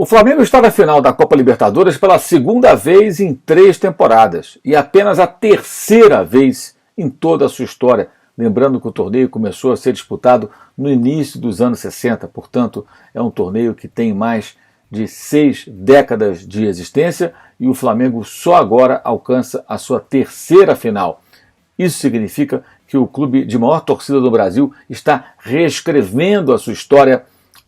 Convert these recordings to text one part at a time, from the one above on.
O Flamengo está na final da Copa Libertadores pela segunda vez em 3 temporadas e apenas a terceira vez em toda a sua história. Lembrando que o torneio começou a ser disputado no início dos anos 60, portanto é um torneio que tem mais de 6 décadas de existência e o Flamengo só agora alcança a sua terceira final. Isso significa que o clube de maior torcida do Brasil está reescrevendo a sua história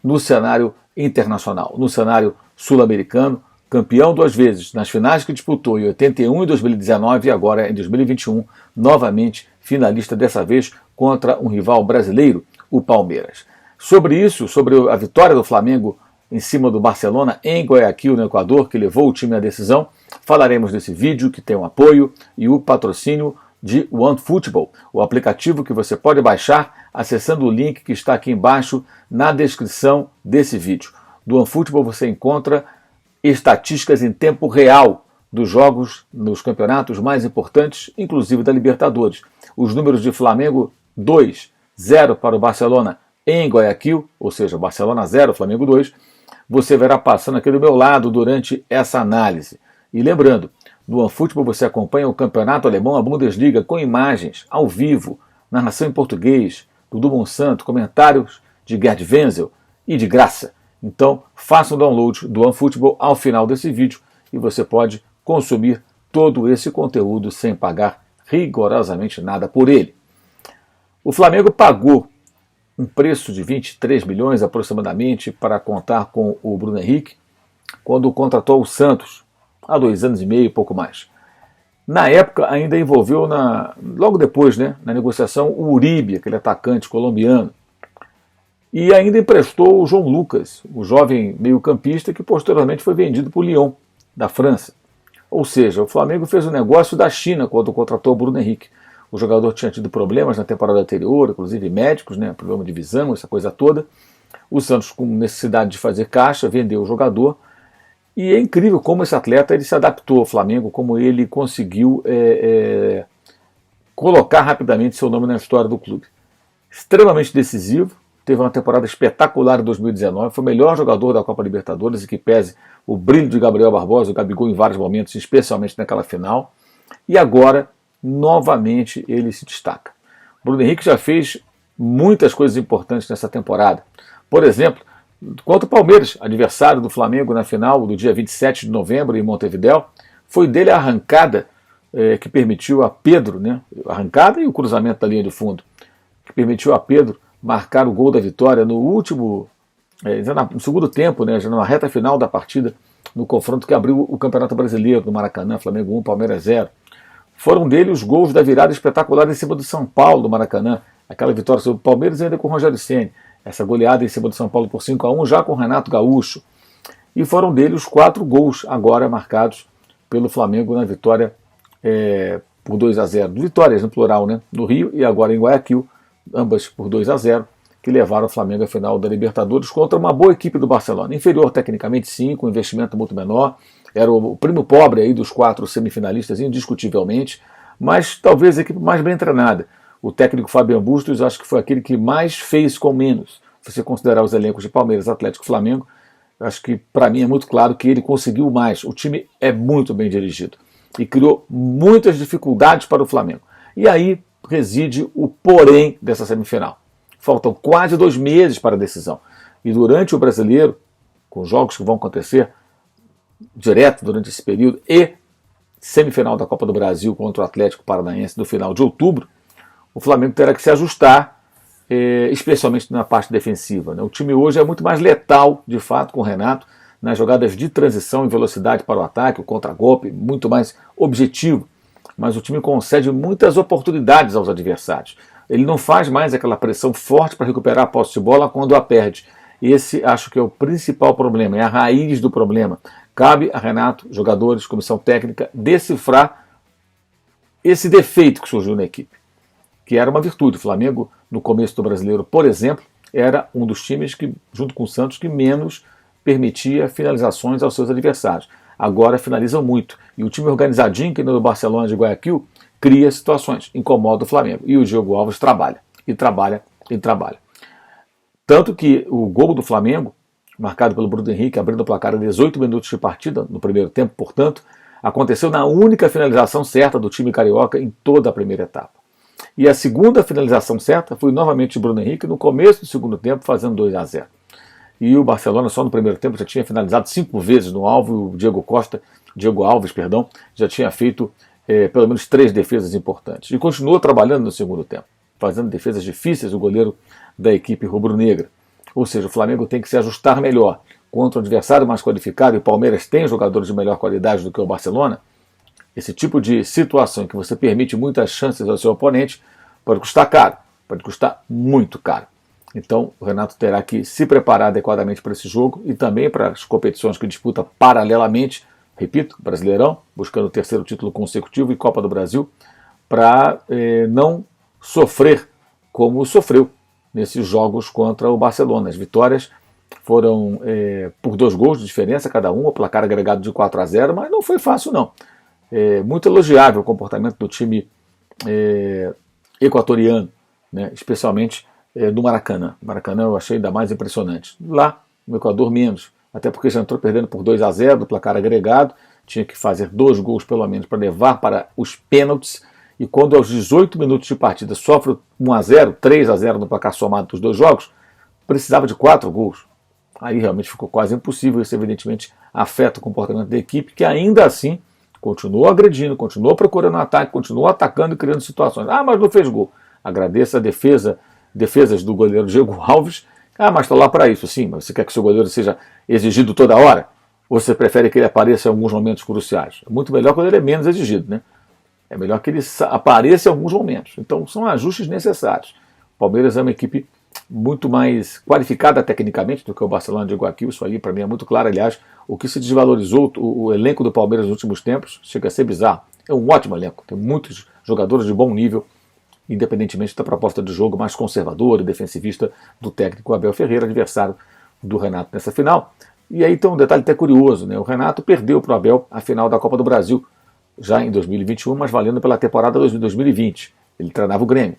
no cenário internacional, no cenário sul-americano, campeão 2 vezes nas finais que disputou em 81 e 2019 e agora em 2021, novamente finalista dessa vez contra um rival brasileiro, o Palmeiras. Sobre isso, sobre a vitória do Flamengo em cima do Barcelona em Guayaquil, no Equador, que levou o time à decisão, falaremos desse vídeo que tem o apoio e o patrocínio de OneFootball, o aplicativo que você pode baixar acessando o link que está aqui embaixo na descrição desse vídeo. Do OneFootball você encontra estatísticas em tempo real dos jogos nos campeonatos mais importantes, inclusive da Libertadores. Os números de Flamengo 2-0 para o Barcelona em Guayaquil, ou seja, Barcelona 0, Flamengo 2, você verá passando aqui do meu lado durante essa análise. E lembrando, no OneFootball você acompanha o campeonato alemão, a Bundesliga, com imagens, ao vivo, narração em português, Dudu Monsanto, comentários de Gerd Wenzel e de graça. Então faça o download do OneFootball ao final desse vídeo e você pode consumir todo esse conteúdo sem pagar rigorosamente nada por ele. O Flamengo pagou um preço de 23 milhões aproximadamente para contar com o Bruno Henrique quando contratou o Santos, há 2 anos e meio, pouco mais. Na época ainda envolveu, logo depois, na negociação, o Uribe, aquele atacante colombiano. E ainda emprestou o João Lucas, o jovem meio-campista que posteriormente foi vendido para o Lyon, da França. Ou seja, o Flamengo fez o negócio da China quando contratou o Bruno Henrique. O jogador tinha tido problemas na temporada anterior, inclusive médicos, problema de visão, essa coisa toda. O Santos, com necessidade de fazer caixa, vendeu o jogador. E é incrível como esse atleta ele se adaptou ao Flamengo, como ele conseguiu colocar rapidamente seu nome na história do clube. Extremamente decisivo, teve uma temporada espetacular em 2019, foi o melhor jogador da Copa Libertadores, e que pese o brilho de Gabriel Barbosa, o Gabigol em vários momentos, especialmente naquela final. E agora, novamente, ele se destaca. Bruno Henrique já fez muitas coisas importantes nessa temporada. Por exemplo, contra o Palmeiras, adversário do Flamengo na final do dia 27 de novembro em Montevidéu, foi dele a arrancada que permitiu a Pedro, a arrancada e o cruzamento da linha de fundo, que permitiu a Pedro marcar o gol da vitória no último, no segundo tempo, já na reta final da partida, no confronto que abriu o Campeonato Brasileiro no Maracanã, Flamengo 1, Palmeiras 0. Foram dele os gols da virada espetacular em cima do São Paulo, do Maracanã, aquela vitória sobre o Palmeiras ainda com o Rogério Ceni. Essa goleada em cima do São Paulo por 5-1, já com o Renato Gaúcho. E foram dele os 4 gols agora marcados pelo Flamengo na vitória por 2-0. Vitórias no plural, no Rio e agora em Guayaquil, ambas por 2-0, que levaram o Flamengo à final da Libertadores contra uma boa equipe do Barcelona. Inferior tecnicamente sim, com investimento muito menor. Era o primo pobre aí dos 4 semifinalistas, indiscutivelmente, mas talvez a equipe mais bem treinada. O técnico Fabian Bustos acho que foi aquele que mais fez com menos. Se você considerar os elencos de Palmeiras, Atlético e Flamengo, acho que para mim é muito claro que ele conseguiu mais. O time é muito bem dirigido e criou muitas dificuldades para o Flamengo. E aí reside o porém dessa semifinal. Faltam quase 2 meses para a decisão. E durante o Brasileiro, com jogos que vão acontecer direto durante esse período, e semifinal da Copa do Brasil contra o Atlético Paranaense no final de outubro, o Flamengo terá que se ajustar, especialmente na parte defensiva. O time hoje é muito mais letal, de fato, com o Renato, nas jogadas de transição e velocidade para o ataque, o contragolpe, muito mais objetivo. Mas o time concede muitas oportunidades aos adversários. Ele não faz mais aquela pressão forte para recuperar a posse de bola quando a perde. Esse acho que é o principal problema, é a raiz do problema. Cabe a Renato, jogadores, comissão técnica, decifrar esse defeito que surgiu na equipe, que era uma virtude. O Flamengo, no começo do Brasileiro, por exemplo, era um dos times que, junto com o Santos, que menos permitia finalizações aos seus adversários. Agora finalizam muito. E o time organizadinho, que no Barcelona de Guayaquil, cria situações, incomoda o Flamengo. E o Diego Alves trabalha, e trabalha, e trabalha. Tanto que o gol do Flamengo marcado pelo Bruno Henrique, abrindo o placar a 18 minutos de partida no primeiro tempo, portanto, aconteceu na única finalização certa do time carioca em toda a primeira etapa. E a segunda finalização certa foi novamente o Bruno Henrique no começo do segundo tempo, fazendo 2-0. E o Barcelona só no primeiro tempo já tinha finalizado 5 vezes no alvo, e o Diego Alves, já tinha feito pelo menos 3 defesas importantes. E continuou trabalhando no segundo tempo, fazendo defesas difíceis o goleiro da equipe rubro-negra. Ou seja, o Flamengo tem que se ajustar melhor. Contra um adversário mais qualificado, e o Palmeiras tem jogadores de melhor qualidade do que o Barcelona, esse tipo de situação em que você permite muitas chances ao seu oponente pode custar caro, pode custar muito caro. Então o Renato terá que se preparar adequadamente para esse jogo e também para as competições que disputa paralelamente, repito, Brasileirão, buscando o 3º título consecutivo e Copa do Brasil, para não sofrer como sofreu nesses jogos contra o Barcelona. As vitórias foram por 2 gols de diferença cada um, o placar agregado de 4-0, mas não foi fácil não. Muito elogiável o comportamento do time equatoriano, né, especialmente do Maracanã. O Maracanã eu achei ainda mais impressionante. Lá, no Equador, menos, até porque já entrou perdendo por 2-0 do placar agregado, tinha que fazer 2 gols pelo menos para levar para os pênaltis, e quando aos 18 minutos de partida sofre 1-0, 3-0 no placar somado dos 2 jogos, precisava de 4 gols. Aí realmente ficou quase impossível. Isso evidentemente afeta o comportamento da equipe, que ainda assim continuou agredindo, continuou procurando ataque, continuou atacando e criando situações. Ah, mas não fez gol. Agradeça a defesas do goleiro Diego Alves. Ah, mas está lá para isso. Sim, mas você quer que o seu goleiro seja exigido toda hora? Ou você prefere que ele apareça em alguns momentos cruciais? É muito melhor quando ele é menos exigido, né? É melhor que ele apareça em alguns momentos. Então são ajustes necessários. O Palmeiras é uma equipe muito mais qualificada tecnicamente do que o Barcelona de Guayaquil. Isso aí para mim é muito claro. Aliás, o que se desvalorizou o elenco do Palmeiras nos últimos tempos chega a ser bizarro. É um ótimo elenco, tem muitos jogadores de bom nível, independentemente da proposta de jogo mais conservadora e defensivista do técnico Abel Ferreira, adversário do Renato nessa final. E aí tem um detalhe até curioso, né? O Renato perdeu para o Abel a final da Copa do Brasil, já em 2021, mas valendo pela temporada 2020. Ele treinava o Grêmio.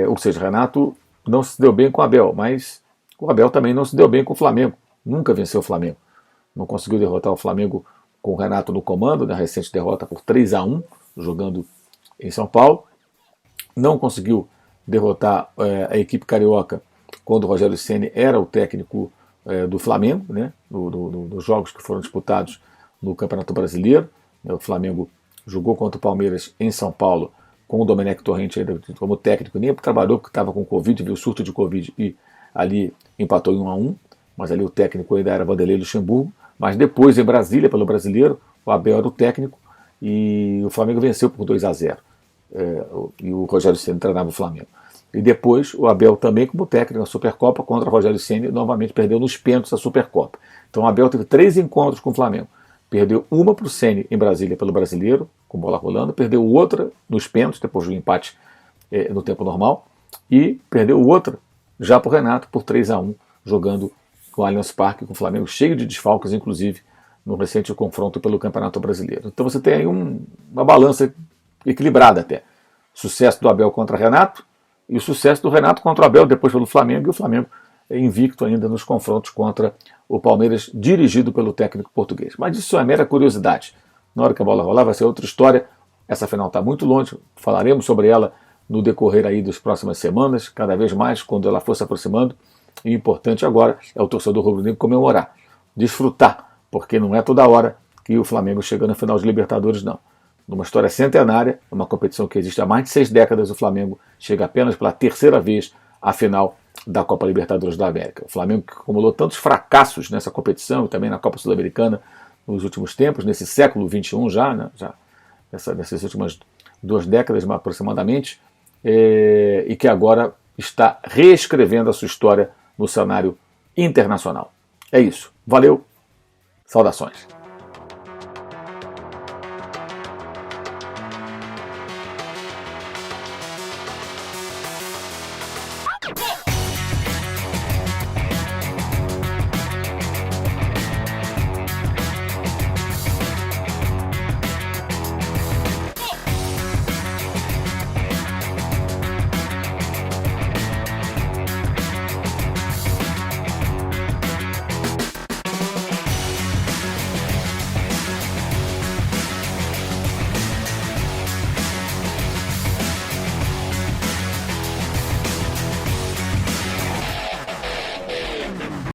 Ou seja, o Renato não se deu bem com o Abel, mas o Abel também não se deu bem com o Flamengo. Nunca venceu o Flamengo. Não conseguiu derrotar o Flamengo com o Renato no comando, na recente derrota por 3-1, jogando em São Paulo. Não conseguiu derrotar a equipe carioca quando o Rogério Ceni era o técnico do Flamengo, né, dos jogos que foram disputados no Campeonato Brasileiro. O Flamengo jogou contra o Palmeiras em São Paulo com o Domenech Torrente ainda como técnico, nem trabalhou porque estava com Covid, viu o surto de Covid e ali empatou em 1-1, mas ali o técnico ainda era Vanderlei Luxemburgo. Mas depois em Brasília, pelo Brasileiro, o Abel era o técnico e o Flamengo venceu por 2-0. E o Rogério Ceni treinava o Flamengo. E depois o Abel também como técnico na Supercopa contra o Rogério Ceni, novamente perdeu nos pênaltis a Supercopa. Então o Abel teve 3 encontros com o Flamengo. Perdeu uma para o Ceni em Brasília pelo Brasileiro, com bola rolando, perdeu outra nos pênaltis, depois do empate no tempo normal, e perdeu outra já para o Renato por 3-1, jogando com o Allianz Parque, com o Flamengo cheio de desfalques, inclusive no recente confronto pelo Campeonato Brasileiro. Então você tem aí uma balança equilibrada até. Sucesso do Abel contra o Renato, e o sucesso do Renato contra o Abel depois pelo Flamengo, e o Flamengo invicto ainda nos confrontos contra o Palmeiras, dirigido pelo técnico português. Mas isso é mera curiosidade. Na hora que a bola rolar vai ser outra história. Essa final está muito longe, falaremos sobre ela no decorrer aí das próximas semanas, cada vez mais, quando ela for se aproximando. E o importante agora é o torcedor rubro-negro comemorar, desfrutar, porque não é toda hora que o Flamengo chega na final de Libertadores, não. Numa história centenária, uma competição que existe há mais de 6 décadas, o Flamengo chega apenas pela 3ª vez à final da Copa Libertadores da América. O Flamengo que acumulou tantos fracassos nessa competição e também na Copa Sul-Americana nos últimos tempos, nesse século XXI já, né, nessas últimas 2 décadas aproximadamente, e que agora está reescrevendo a sua história no cenário internacional. É isso. Valeu. Saudações.